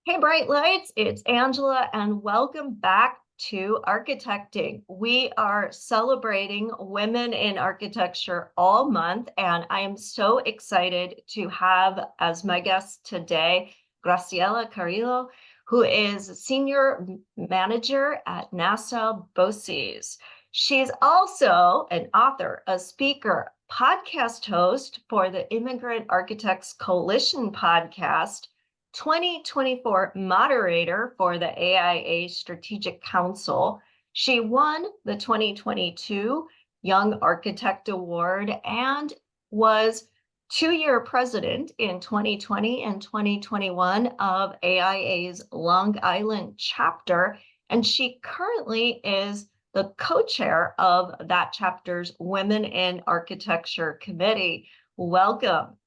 Hey, Bright Lights, it's Angela, and welcome back to Architecting. We are celebrating women in architecture all month, and I am so excited to have as my guest today Graciela Carrillo, who is Senior Manager at Nassau BOCES. She's also an author, a speaker, podcast host for the Immigrant Architects Coalition podcast, 2024 moderator for the AIA Strategic Council. She won the 2022 Young Architect Award and was two-year president in 2020 and 2021 of AIA's Long Island chapter. And she currently is the co-chair of that chapter's Women in Architecture Committee. Welcome.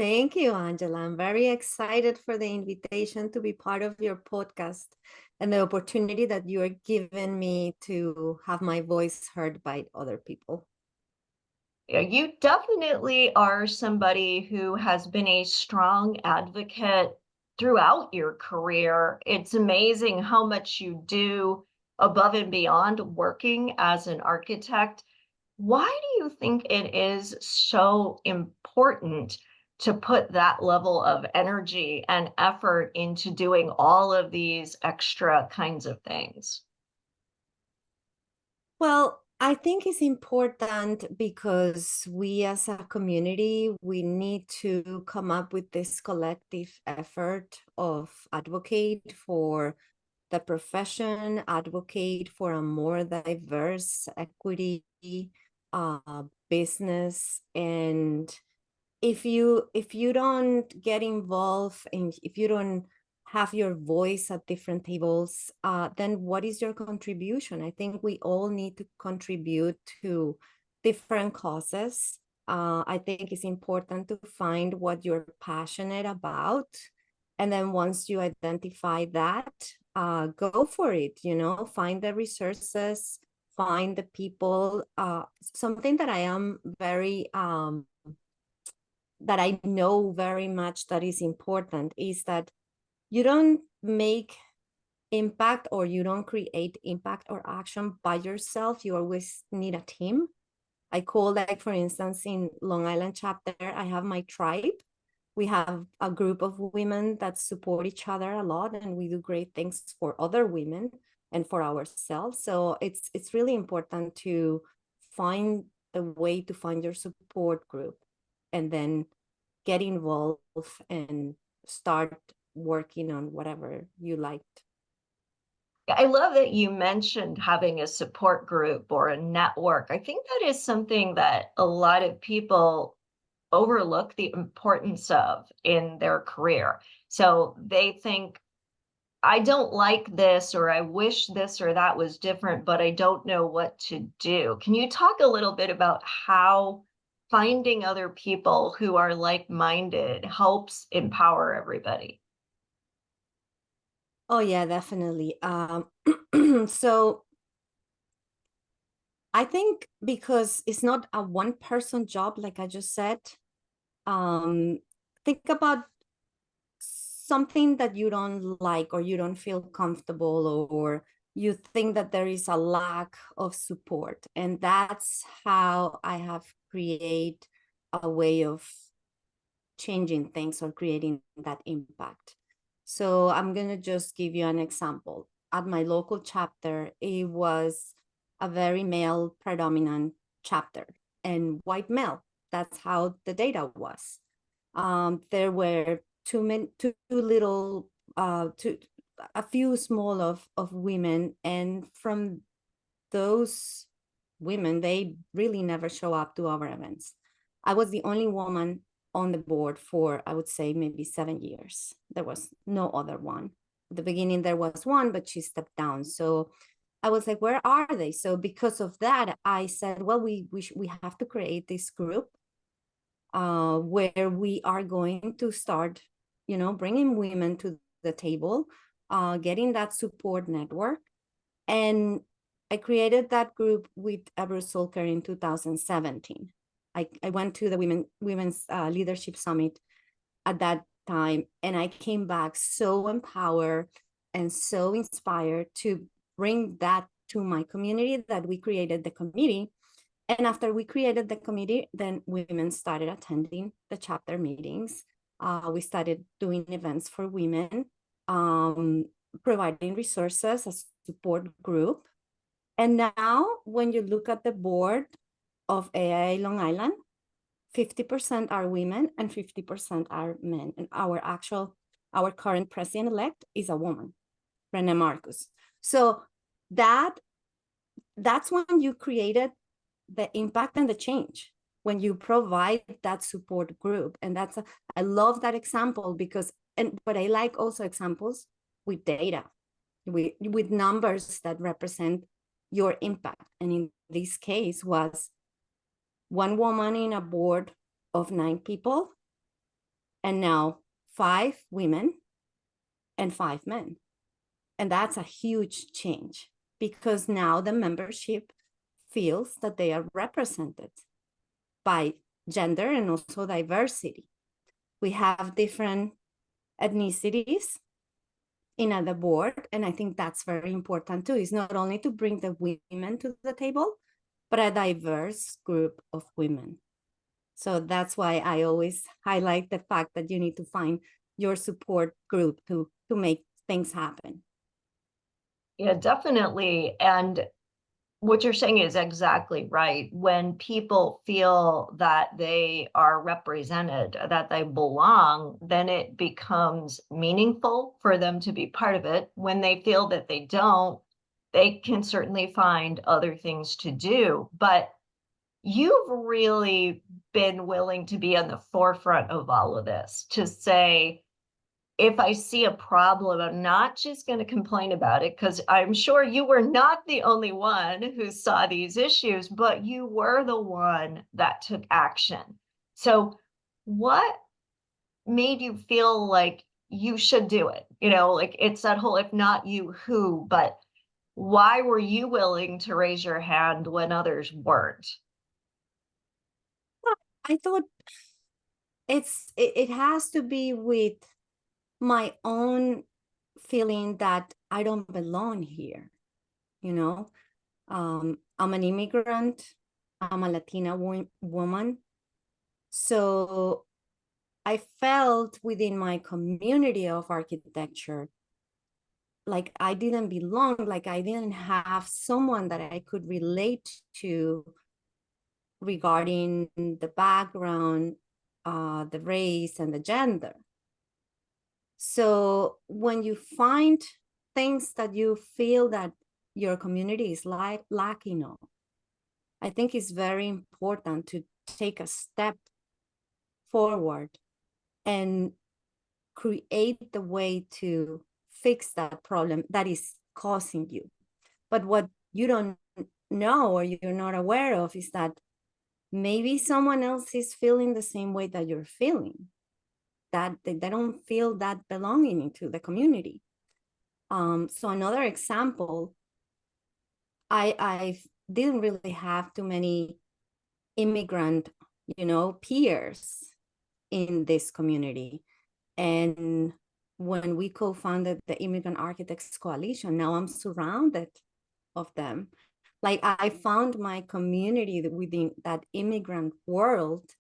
Thank you, Angela. I'm very excited for the invitation to be part of your podcast and the opportunity that you are giving me to have my voice heard by other people. Yeah, you definitely are somebody who has been a strong advocate throughout your career. It's amazing how much you do above and beyond working as an architect. Why do you think it is so important to put that level of energy and effort into doing all of these extra kinds of things? Well, I think it's important because we as a community, we need to come up with this collective effort of advocate for the profession, advocate for a more diverse equity business. And if you don't get involved and if you don't have your voice at different tables, then what is your contribution? I think we all need to contribute to different causes. I think it's important to find what you're passionate about. And then once you identify that, go for it, find the resources, find the people. Something that I am very that I know very much that is important is that you don't make impact or you don't create impact or action by yourself. You always need a team. I call, like, for instance, in Long Island chapter, I have my tribe. We have a group of women that support each other a lot, and we do great things for other women and for ourselves. So it's really important to find a way to find your support group and then get involved and start working on whatever you liked. I love that you mentioned having a support group or a network. I think that is something that a lot of people overlook the importance of in their career. So they think, I don't like this, or I wish this or that was different, but I don't know what to do. Can you talk a little bit about how finding other people who are like-minded helps empower everybody? Oh yeah, definitely. So I think because it's not a one person job, like I just said, think about something that you don't like or you don't feel comfortable, or you think that there is a lack of support. And that's how I have created a way of changing things or creating that impact. So I'm going to just give you an example. At my local chapter, it was a very male predominant chapter and white male. That's how the data was. There were too little, a few small of women, and from those women, they really never show up to our events. I was the only woman on the board for, I would say, maybe 7 years. There was no other one. At the beginning, there was one, but she stepped down. So I was like, where are they? So because of that, I said, well, we have to create this group where we are going to start, bringing women to the table, getting that support network. And I created that group with Bruce Sulker in 2017. I went to the Women's Leadership Summit at that time, and I came back so empowered and so inspired to bring that to my community that we created the committee. And after we created the committee, then women started attending the chapter meetings. We started doing events for women, providing resources, a support group. And now when you look at the board of AIA Long Island, 50% are women and 50% are men. And our current president-elect is a woman, Rene Marcus. So that's when you created the impact and the change, when you provide that support group. And I love that example but I like also examples with data, with numbers that represent your impact. And in this case was one woman in a board of 9 people, and now 5 women and 5 men. And that's a huge change, because now the membership feels that they are represented by gender and also diversity. We have different ethnicities in the board, and I think that's very important too. It's not only to bring the women to the table, but a diverse group of women. So that's why I always highlight the fact that you need to find your support group to make things happen. Yeah, definitely. And what you're saying is exactly right. When people feel that they are represented, that they belong, then it becomes meaningful for them to be part of it. When they feel that they don't, they can certainly find other things to do. But you've really been willing to be on the forefront of all of this, to say, if I see a problem, I'm not just going to complain about it, because I'm sure you were not the only one who saw these issues, but you were the one that took action. So what made you feel like you should do it? Like, it's that whole, if not you, who, but why were you willing to raise your hand when others weren't? I thought it has to be with my own feeling that I don't belong here. I'm an immigrant, I'm a Latina woman. So I felt within my community of architecture like I didn't belong, like I didn't have someone that I could relate to regarding the background, the race, and the gender. So when you find things that you feel that your community is lacking of, I think it's very important to take a step forward and create the way to fix that problem that is causing you. But what you don't know or you're not aware of is that maybe someone else is feeling the same way that you're feeling, that they don't feel that belonging into the community. So another example, I didn't really have too many immigrant, peers in this community. And when we co-founded the Immigrant Architects Coalition, now I'm surrounded of them. Like I found my community within that immigrant world,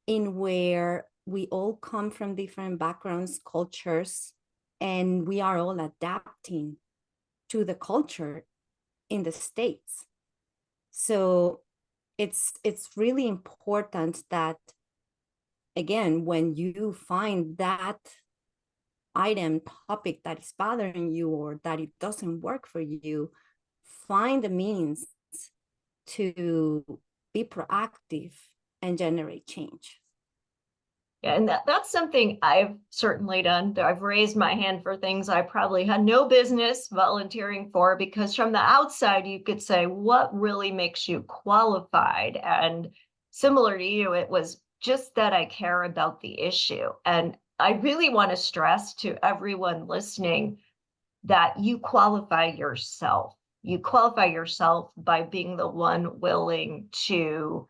in where we all come from different backgrounds, cultures, and we are all adapting to the culture in the States. So it's really important that, again, when you find that topic that is bothering you or that it doesn't work for you, find the means to be proactive and generate change. Yeah, and that's something I've certainly done. I've raised my hand for things I probably had no business volunteering for, because from the outside, you could say, what really makes you qualified? And similar to you, it was just that I care about the issue. And I really want to stress to everyone listening that you qualify yourself. You qualify yourself by being the one willing to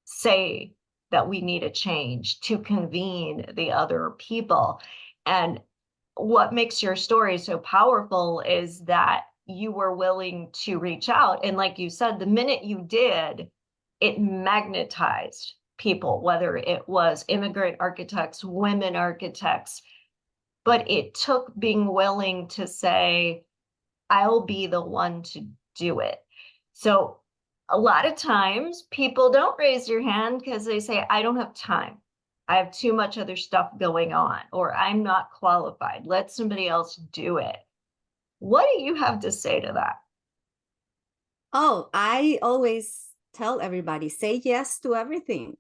say that we need a change to convene the other people. And what makes your story so powerful is that you were willing to reach out. And like you said, the minute you did, it magnetized people, whether it was immigrant architects, women architects, but it took being willing to say, I'll be the one to do it. So a lot of times people don't raise your hand because they say, I don't have time. I have too much other stuff going on, or I'm not qualified. Let somebody else do it. What do you have to say to that? Oh, I always tell everybody, say yes to everything.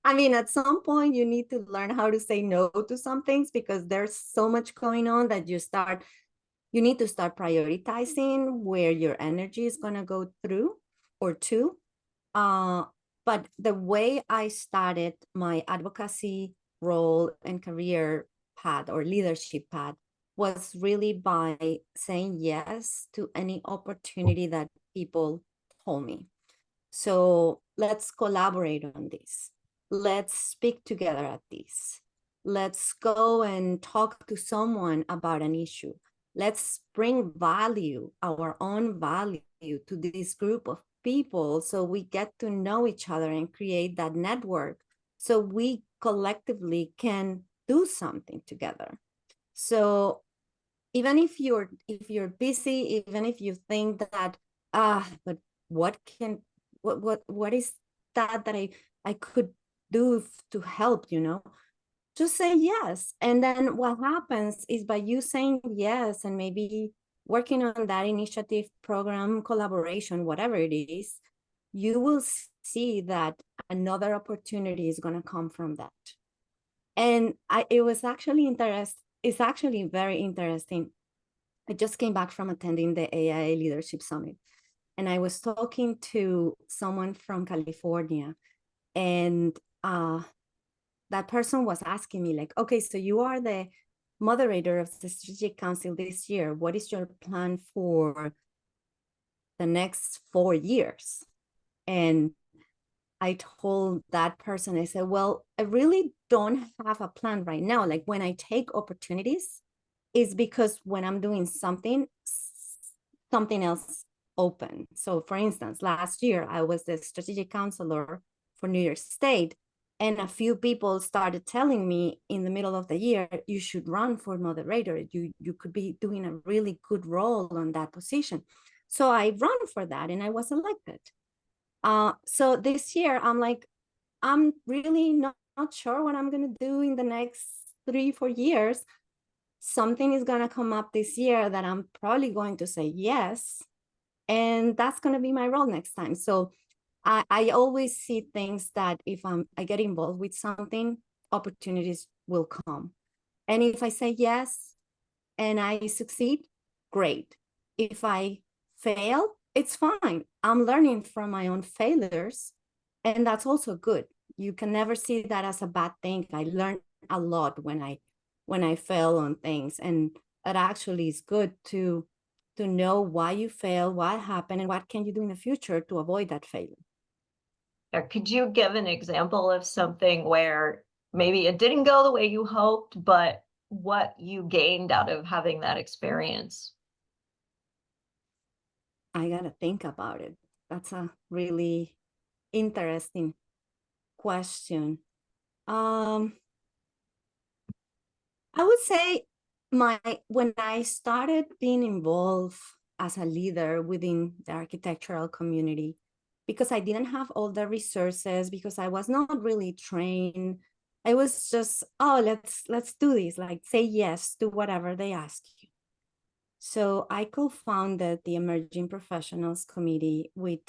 I mean, at some point, you need to learn how to say no to some things because there's so much going on that you need to start prioritizing where your energy is going to go through or to. Uh, but the way I started my advocacy role and career path or leadership path was really by saying yes to any opportunity that people told me. So let's collaborate on this. Let's speak together at this. Let's go and talk to someone about an issue. Let's bring value, our own value, to this group of people so we get to know each other and create that network so we collectively can do something together. So even if you're busy, even if you think that but what can what is that I could do to help, just say yes. And then what happens is by you saying yes and maybe working on that initiative, program, collaboration, whatever it is, you will see that another opportunity is going to come from that. And it was actually it's actually very interesting. I just came back from attending the AIA Leadership Summit, and I was talking to someone from California, and that person was asking me like, okay, so you are the moderator of the Strategic Council this year. What is your plan for the next 4 years? And I told that person, I said, well, I really don't have a plan right now. Like when I take opportunities, is because when I'm doing something else open. So for instance, last year I was the strategic counselor for New York State, and a few people started telling me in the middle of the year, you should run for moderator. You could be doing a really good role on that position. So I ran for that and I was elected. So this year I'm like, I'm really not sure what I'm going to do in the next 3-4 years. Something is going to come up this year that I'm probably going to say yes. And that's going to be my role next time. So I always see things that if I get involved with something, opportunities will come. And if I say yes and I succeed, great. If I fail, it's fine. I'm learning from my own failures. And that's also good. You can never see that as a bad thing. I learned a lot when I fail on things, and it actually is good to know why you fail, what happened, and what can you do in the future to avoid that failure. Could you give an example of something where maybe it didn't go the way you hoped, but what you gained out of having that experience? I gotta think about it. That's a really interesting question. I would say when I started being involved as a leader within the architectural community, because I didn't have all the resources, because I was not really trained, I was just, oh, let's do this, like say yes to whatever they ask you. So I co-founded the Emerging Professionals Committee with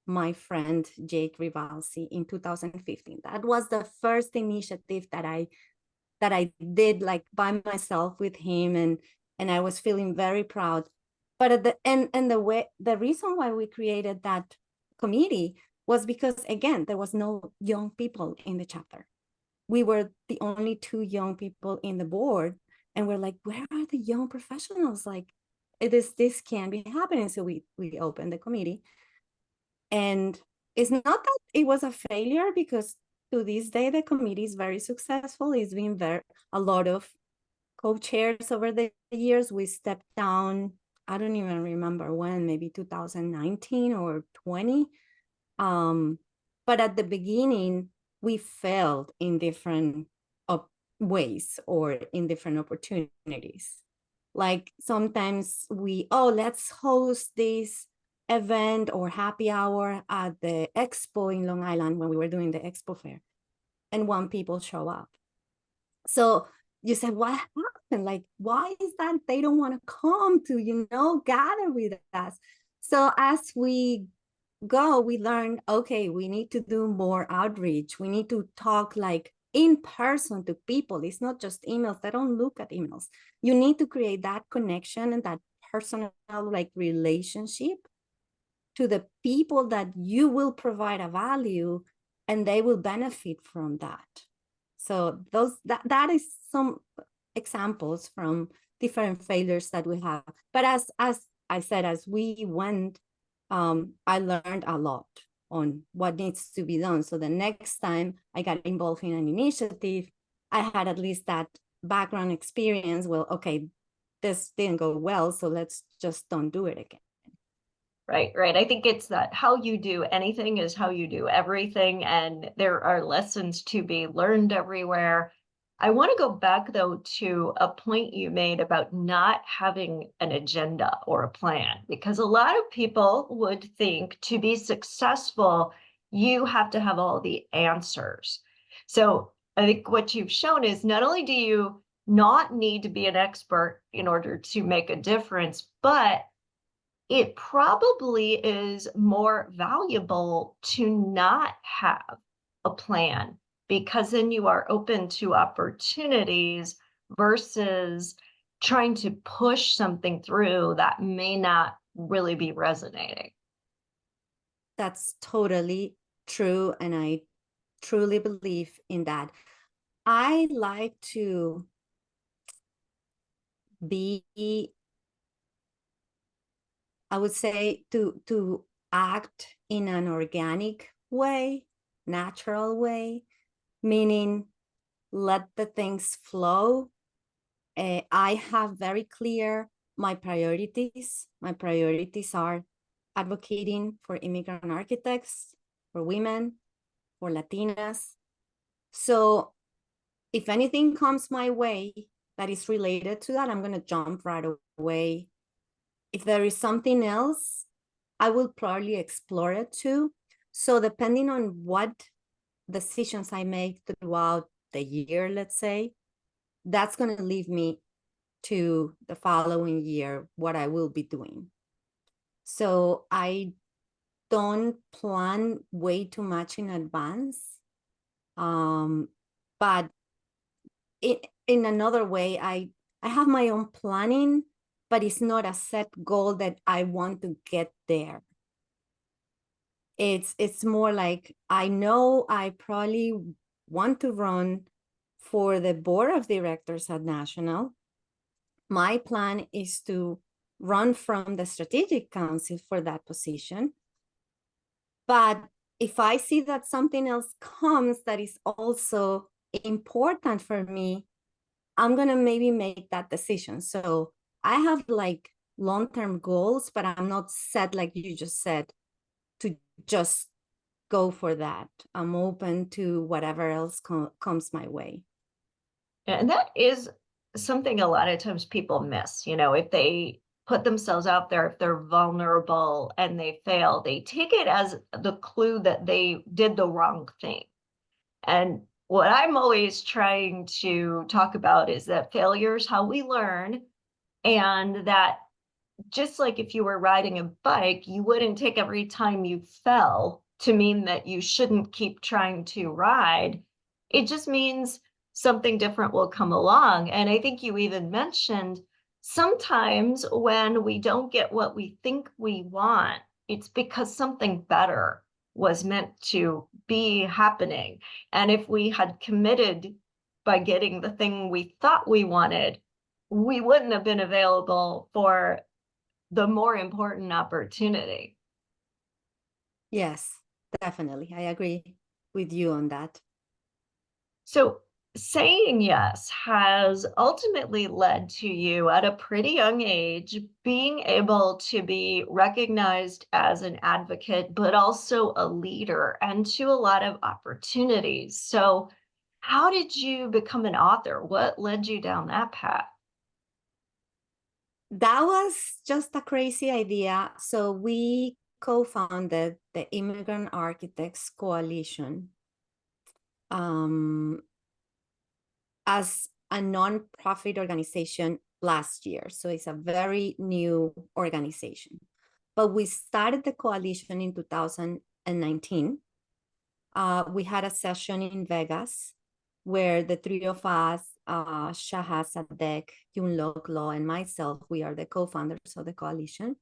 my friend Jake Rivalsi in 2015. That was the first initiative that I did like by myself with him, and I was feeling very proud. But at the end, and the reason why we created that committee was because again, there was no young people in the chapter. We were the only 2 young people in the board, and we're like, where are the young professionals? Like, this can be happening. So we opened the committee, and It's not that it was a failure, because to this day the committee is very successful. It's been a lot of co-chairs over the years. We stepped down, I don't even remember when, maybe 2019 or 20. But at the beginning, we failed in different ways or in different opportunities. Like sometimes let's host this event or happy hour at the expo in Long Island when we were doing the expo fair, and one people show up. So you said, what happened? Like, why is that they don't want to come to, gather with us? So as we go, we learn, okay, we need to do more outreach. We need to talk like in person to people. It's not just emails. They don't look at emails. You need to create that connection and that personal like relationship to the people that you will provide a value, and they will benefit from that. So that is some examples from different failures that we have. But as I said, as we went, I learned a lot on what needs to be done. So the next time I got involved in an initiative, I had at least that background experience. Well, okay, this didn't go well, so let's just don't do it again. Right, right. I think it's that how you do anything is how you do everything, and there are lessons to be learned everywhere. I want to go back though to a point you made about not having an agenda or a plan, because a lot of people would think to be successful, you have to have all the answers. So I think what you've shown is not only do you not need to be an expert in order to make a difference, but it probably is more valuable to not have a plan, because then you are open to opportunities versus trying to push something through that may not really be resonating. That's totally true, and I truly believe in that. I like to be, I would say, to act in an organic way, natural way, meaning let the things flow. I have very clear my priorities. My priorities are advocating for immigrant architects, for women, for Latinas. So if anything comes my way that is related to that, I'm going to jump right away. If there is something else, I will probably explore it too. So depending on what decisions I make throughout the year, let's say, that's going to lead me to the following year, what I will be doing. So I don't plan way too much in advance. But in another way, I have my own planning, but it's not a set goal that I want to get there. It's more like, I know I probably want to run for the board of directors at National. My plan is to run from the strategic council for that position. But if I see that something else comes that is also important for me, I'm going to maybe make that decision. So I have like long-term goals, but I'm not set, like you just said, to just go for that. I'm open to whatever else comes my way. And that is something a lot of times people miss. If they put themselves out there, if they're vulnerable and they fail, they take it as the clue that they did the wrong thing. And what I'm always trying to talk about is that failure is how we learn, and that just like if you were riding a bike, you wouldn't take every time you fell to mean that you shouldn't keep trying to ride. It just means something different will come along. And I think you even mentioned sometimes when we don't get what we think we want, it's because something better was meant to be happening. And if we had committed by getting the thing we thought we wanted, we wouldn't have been available for the more important opportunity. Yes, definitely. I agree with you on that. So, saying yes has ultimately led to you at a pretty young age being able to be recognized as an advocate, but also a leader and to a lot of opportunities. So, how did you become an author? What led you down that path? That was just a crazy idea. So we co-founded the Immigrant Architects Coalition um, as a non-profit organization last year. So it's a very new organization. But we started the coalition in 2019. We had a session in Vegas where the three of us, Shaha Sadek, Yun Lok Law, and myself, we are the co-founders of the coalition.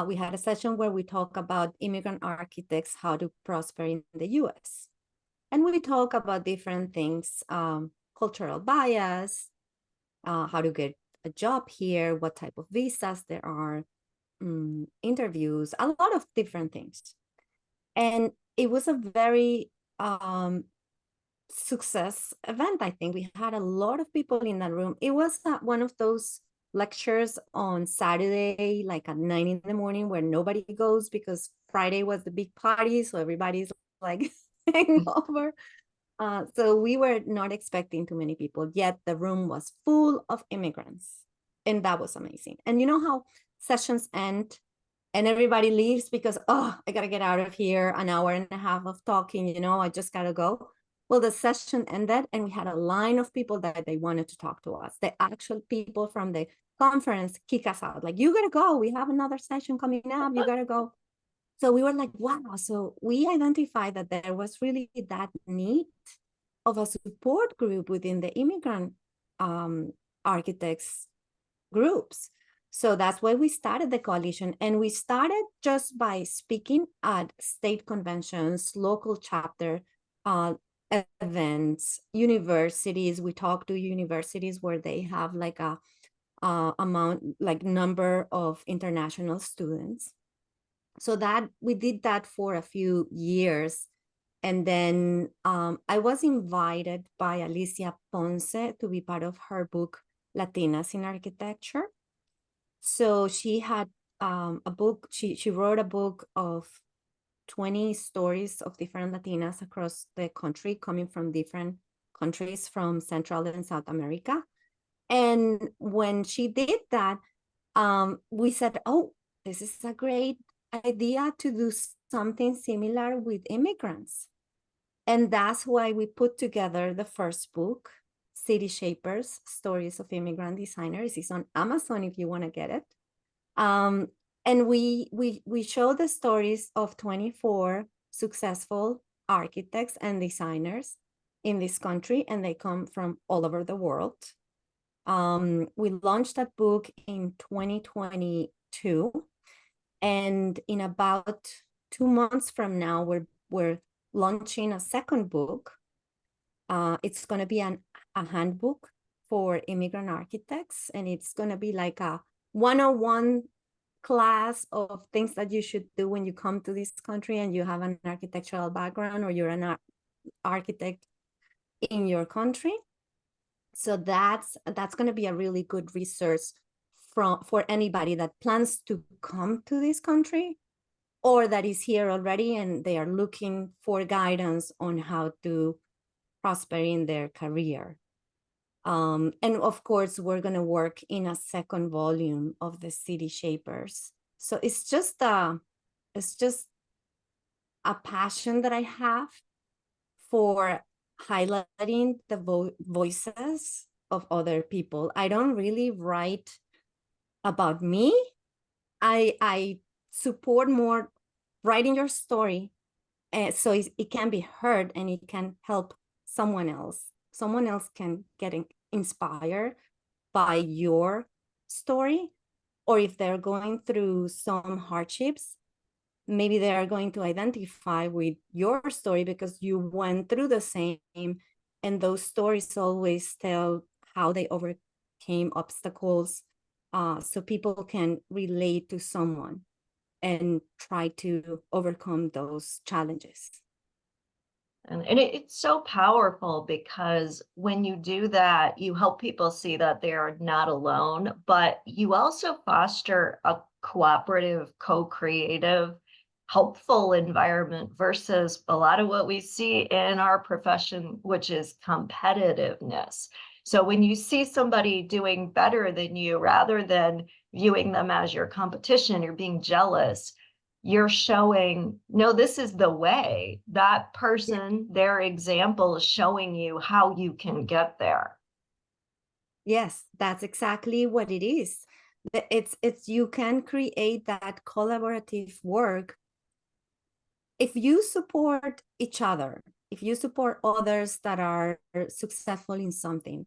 We had a session where we talk about immigrant architects, how to prosper in the US. And we talk about different things, cultural bias, how to get a job here, what type of visas there are, interviews, a lot of different things. And it was a very success event. I think we had a lot of people in that room. It was one of those lectures on Saturday, like at 9 in the morning, where nobody goes because Friday was the big party. So everybody's like hangover. So we were not expecting too many people, yet the room was full of immigrants. And that was amazing. And you know how sessions end and everybody leaves because, oh, I got to get out of here, an hour and a half of talking, I just got to go. Well, the session ended and we had a line of people that they wanted to talk to us. The actual people from the conference kick us out. Like, you got to go. We have another session coming up. You got to go. So we were like, wow. So we identified that there was really that need of a support group within the immigrant architects groups. So that's why we started the coalition. And we started just by speaking at state conventions, local chapter events, universities. We talk to universities where they have like a number of international students. So that we did that for a few years. And then I was invited by Alicia Ponce to be part of her book, Latinas in Architecture. So she had a book, she wrote a book of 20 stories of different Latinas across the country, coming from different countries from Central and South America. And when she did that, we said, oh, this is a great idea to do something similar with immigrants. And that's why we put together the first book, City Shapers, Stories of Immigrant Designers. It's on Amazon if you want to get it. And we show the stories of 24 successful architects and designers in this country, and they come from all over the world. We launched that book in 2022, and in about 2 months from now, we're launching a second book. It's going to be a handbook for immigrant architects, and it's going to be like a 101 class of things that you should do when you come to this country and you have an architectural background or you're an architect in your country. So that's going to be a really good resource for anybody that plans to come to this country or that is here already and they are looking for guidance on how to prosper in their career. And of course, we're going to work in a second volume of the City Shapers. So it's just a passion that I have for highlighting the voices of other people. I don't really write about me. I support more writing your story so it can be heard and it can help someone else. Someone else can get inspired by your story, or if they're going through some hardships, maybe they are going to identify with your story because you went through the same, and those stories always tell how they overcame obstacles, so people can relate to someone. and try to overcome those challenges. And it's so powerful because when you do that, you help people see that they are not alone, but you also foster a cooperative, co-creative, helpful environment versus a lot of what we see in our profession, which is competitiveness. So when you see somebody doing better than you, rather than viewing them as your competition, you're being jealous, you're showing, no, this is the way. That person, their example is showing you how you can get there. Yes, that's exactly what it is. It's you can create that collaborative work if you support each other, if you support others that are successful in something.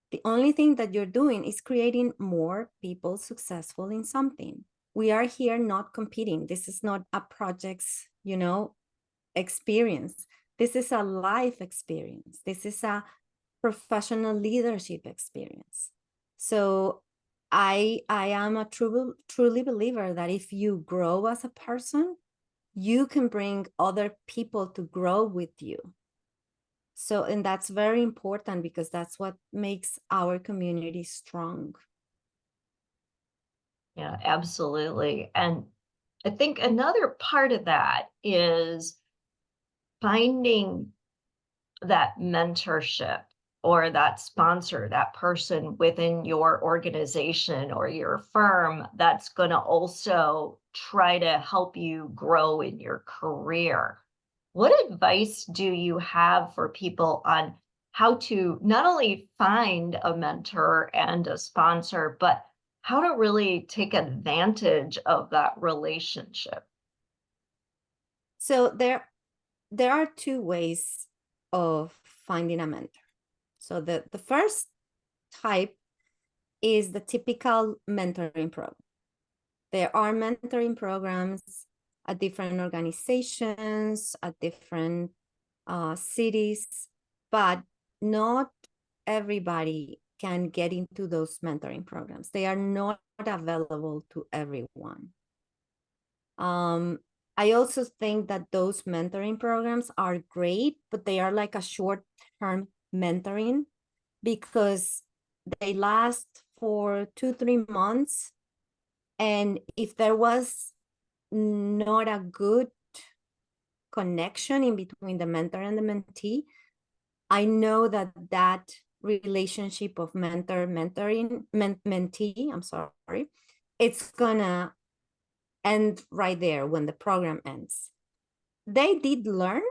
The only thing that you're doing is creating more people successful in something. We are here not competing. This is not a project's, experience. This is a life experience. This is a professional leadership experience. So I am a truly believer that if you grow as a person, you can bring other people to grow with you. So, and that's very important because that's what makes our community strong. Yeah, absolutely. And I think another part of that is finding that mentorship or that sponsor, that person within your organization or your firm that's going to also try to help you grow in your career. What advice do you have for people on how to not only find a mentor and a sponsor, but how to really take advantage of that relationship? So there are two ways of finding a mentor. So the first type is the typical mentoring program. There are mentoring programs at different organizations, at different cities, but not everybody can get into those mentoring programs. They are not available to everyone. I also think that those mentoring programs are great, but they are like a short-term mentoring because they last for 2-3 months. And if there was not a good connection in between the mentor and the mentee, I know that that relationship of mentee, I'm sorry, it's gonna end right there when the program ends. They did learn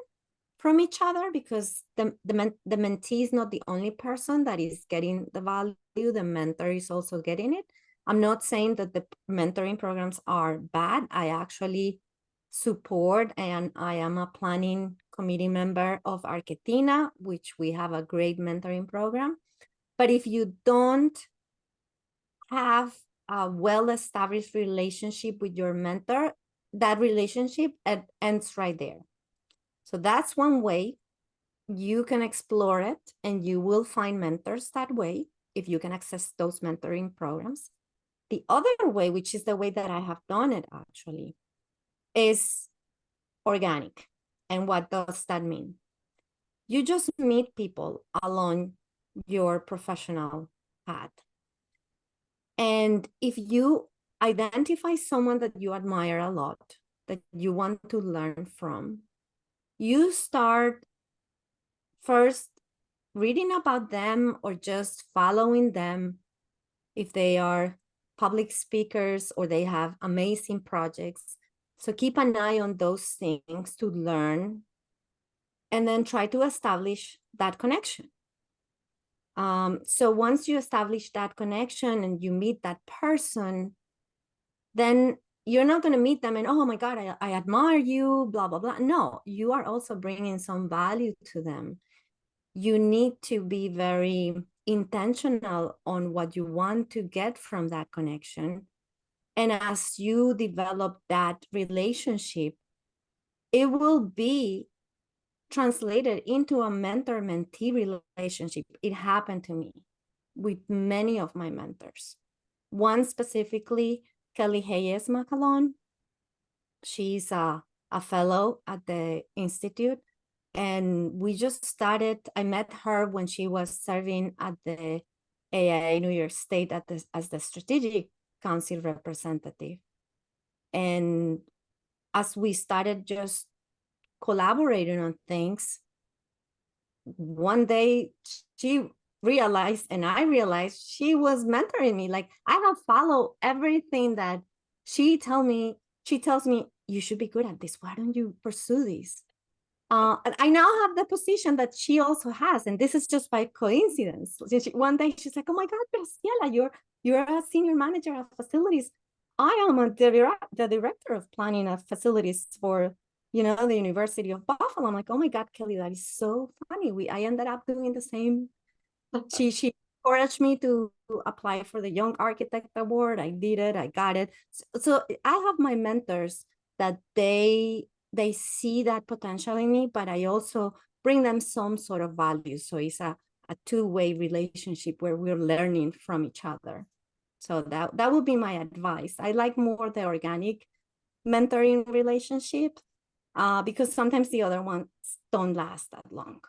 from each other because the mentee is not the only person that is getting the value, the mentor is also getting it. I'm not saying that the mentoring programs are bad. I actually support, and I am a planning committee member of Argentina, which we have a great mentoring program. But if you don't have a well-established relationship with your mentor, that relationship ends right there. So that's one way you can explore it, and you will find mentors that way if you can access those mentoring programs. The other way, which is the way that I have done it actually, is organic. And what does that mean? You just meet people along your professional path. And if you identify someone that you admire a lot, that you want to learn from, you start first reading about them or just following them if they are public speakers or they have amazing projects. So keep an eye on those things to learn and then try to establish that connection. So once you establish that connection and you meet that person, then you're not going to meet them and, oh my God, I admire you, blah, blah, blah. No, you are also bringing some value to them. You need to be very intentional on what you want to get from that connection. And as you develop that relationship, it will be translated into a mentor-mentee relationship. It happened to me with many of my mentors. One specifically, Kelly Hayes McAlon. She's a fellow at the Institute. And we just started, I met her when she was serving at the AIA New York State as the Strategic Council representative. And as we started just collaborating on things, one day she realized, and I realized, she was mentoring me. Like, I have followed everything that she tells me. She tells me, you should be good at this. Why don't you pursue this? And I now have the position that she also has, and this is just by coincidence. One day she's like, "Oh my God, Graciela, you're a senior manager of facilities. I am the director of planning of facilities for the University of Buffalo." I'm like, "Oh my God, Kelly, that is so funny. I ended up doing the same." She encouraged me to apply for the Young Architect Award. I did it. I got it. So I have my mentors that they see that potential in me, but I also bring them some sort of value. So it's a two-way relationship where we're learning from each other. So that would be my advice. I like more the organic mentoring relationship because sometimes the other ones don't last that long.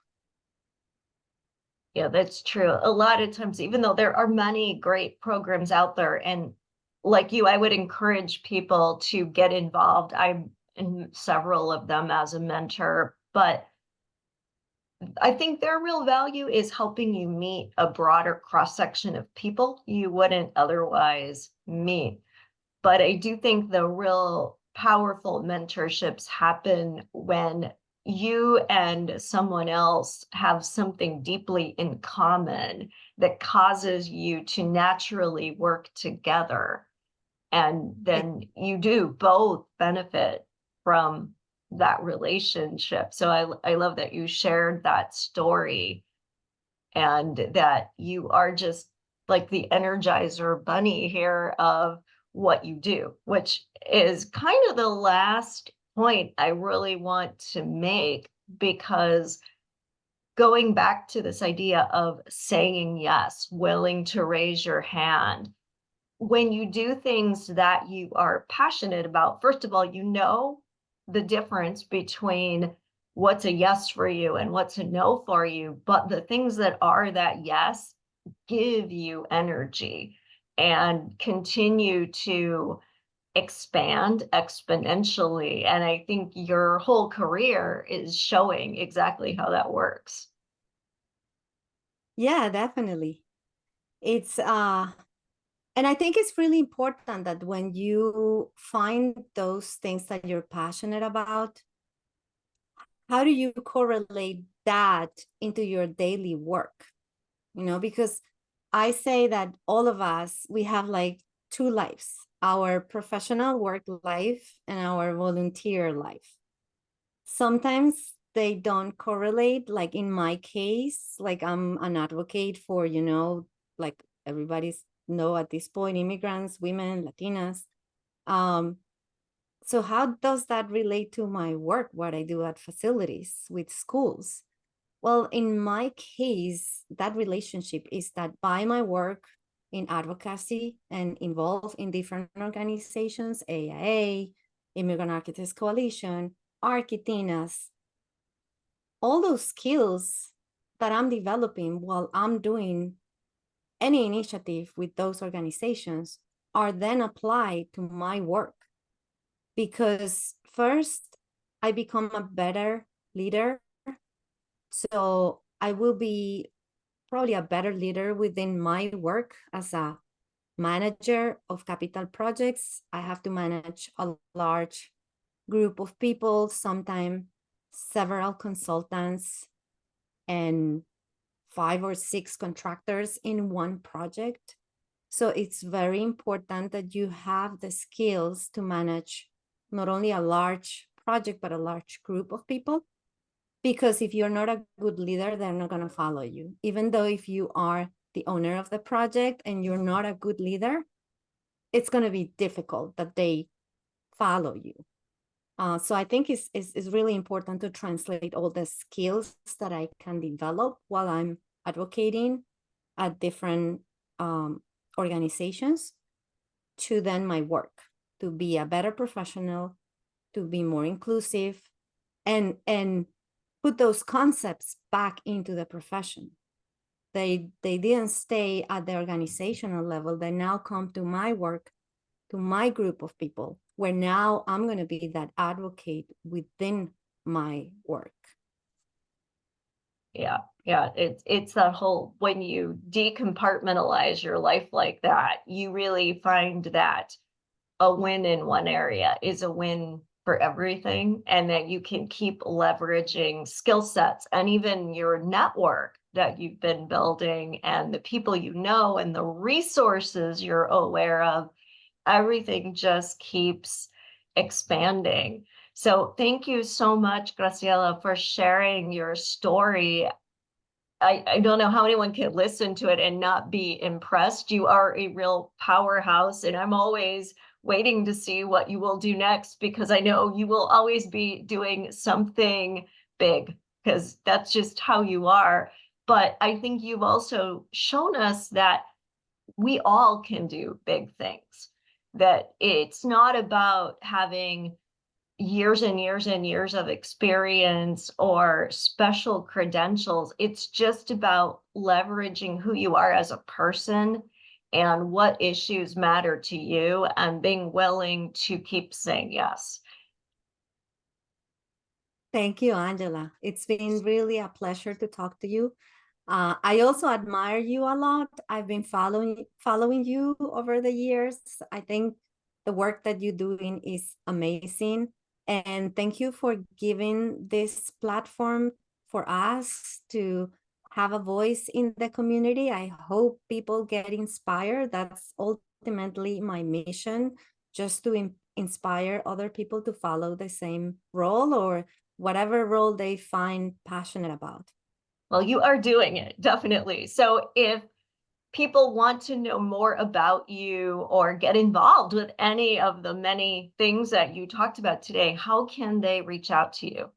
Yeah, that's true. A lot of times, even though there are many great programs out there, and like you, I would encourage people to get involved. I'm in several of them as a mentor, but I think their real value is helping you meet a broader cross section of people you wouldn't otherwise meet. But I do think the real powerful mentorships happen when you and someone else have something deeply in common that causes you to naturally work together. And then you do both benefit from that relationship. So I love that you shared that story and that you are just like the energizer bunny here of what you do, which is kind of the last point I really want to make, because going back to this idea of saying yes, willing to raise your hand, when you do things that you are passionate about, first of all, you know the difference between what's a yes for you and what's a no for you. But the things that are that yes give you energy and continue to expand exponentially. And I think your whole career is showing exactly how that works. Yeah, definitely. It's and I think it's really important that when you find those things that you're passionate about, how do you correlate that into your daily work? Because I say that all of us, we have like two lives, our professional work life and our volunteer life. Sometimes they don't correlate. Like in my case, like I'm an advocate for, like everybody's know at this point, immigrants, women, Latinas. Um, so how does that relate to my work, what I do at facilities with schools? Well, in my case, that relationship is that by my work in advocacy and involved in different organizations, AIA, Immigrant Architects Coalition, Arquitinas, all those skills that I'm developing while I'm doing any initiative with those organizations are then applied to my work. Because first, I become a better leader. So I will be probably a better leader within my work as a manager of capital projects. I have to manage a large group of people, sometimes several consultants and 5 or 6 contractors in one project. So it's very important that you have the skills to manage not only a large project, but a large group of people. Because if you're not a good leader, they're not going to follow you. Even though if you are the owner of the project and you're not a good leader, it's going to be difficult that they follow you. So I think it's really important to translate all the skills that I can develop while I'm advocating at different organizations to then my work, to be a better professional, to be more inclusive, and put those concepts back into the profession. They didn't stay at the organizational level. They now come to my work, to my group of people, where now I'm going to be that advocate within my work. Yeah, yeah, it's that whole, when you decompartmentalize your life like that, you really find that a win in one area is a win for everything, and that you can keep leveraging skill sets and even your network that you've been building and the people you know and the resources you're aware of. Everything just keeps expanding. So thank you so much, Graciela, for sharing your story. I don't know how anyone can listen to it and not be impressed. You are a real powerhouse, and I'm always waiting to see what you will do next, because I know you will always be doing something big, because that's just how you are. But I think you've also shown us that we all can do big things, that it's not about having years and years and years of experience or special credentials. It's just about leveraging who you are as a person and what issues matter to you, and being willing to keep saying yes. Thank you, Angela. It's been really a pleasure to talk to you. I also admire you a lot. I've been following you over the years. I think the work that you're doing is amazing. And thank you for giving this platform for us to have a voice in the community. I hope people get inspired. That's ultimately my mission, just to inspire other people to follow the same role, or whatever role they find passionate about. Well, you are doing it, definitely. So if people want to know more about you or get involved with any of the many things that you talked about today, how can they reach out to you?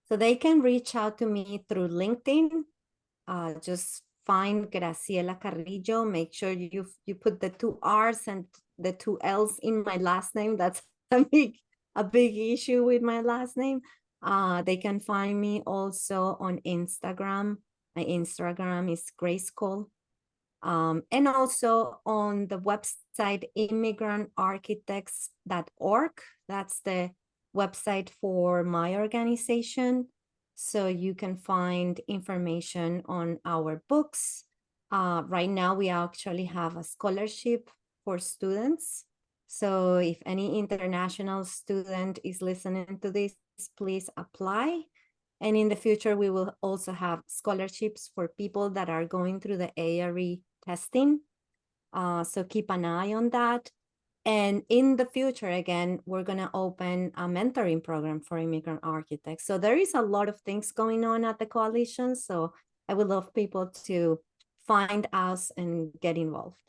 So they can reach out to me through LinkedIn. Just find Graciela Carrillo. Make sure you put the 2 R's and the 2 L's in my last name. That's a big issue with my last name. They can find me also on Instagram. My Instagram is Grayskull. And also on the website immigrantarchitects.org. That's the website for my organization. So you can find information on our books. Right now, we actually have a scholarship for students. So if any international student is listening to this, please apply. And in the future, we will also have scholarships for people that are going through the ARE testing. So keep an eye on that. And in the future, again, we're going to open a mentoring program for immigrant architects. So there is a lot of things going on at the coalition. So I would love people to find us and get involved.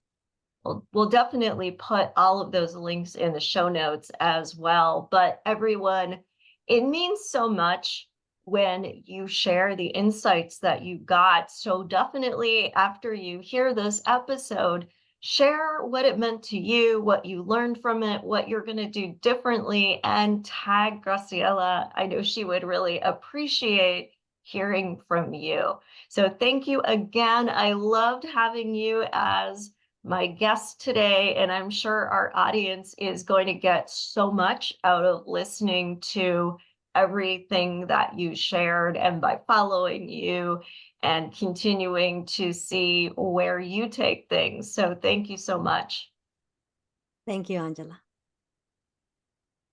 We'll definitely put all of those links in the show notes as well. But everyone, it means so much when you share the insights that you got. So definitely, after you hear this episode, share what it meant to you, what you learned from it, what you're going to do differently, and tag Graciela. I know she would really appreciate hearing from you. So thank you again. I loved having you as my guest today, and I'm sure our audience is going to get so much out of listening to everything that you shared, and by following you and continuing to see where you take things. So thank you so much. Thank you, Angela.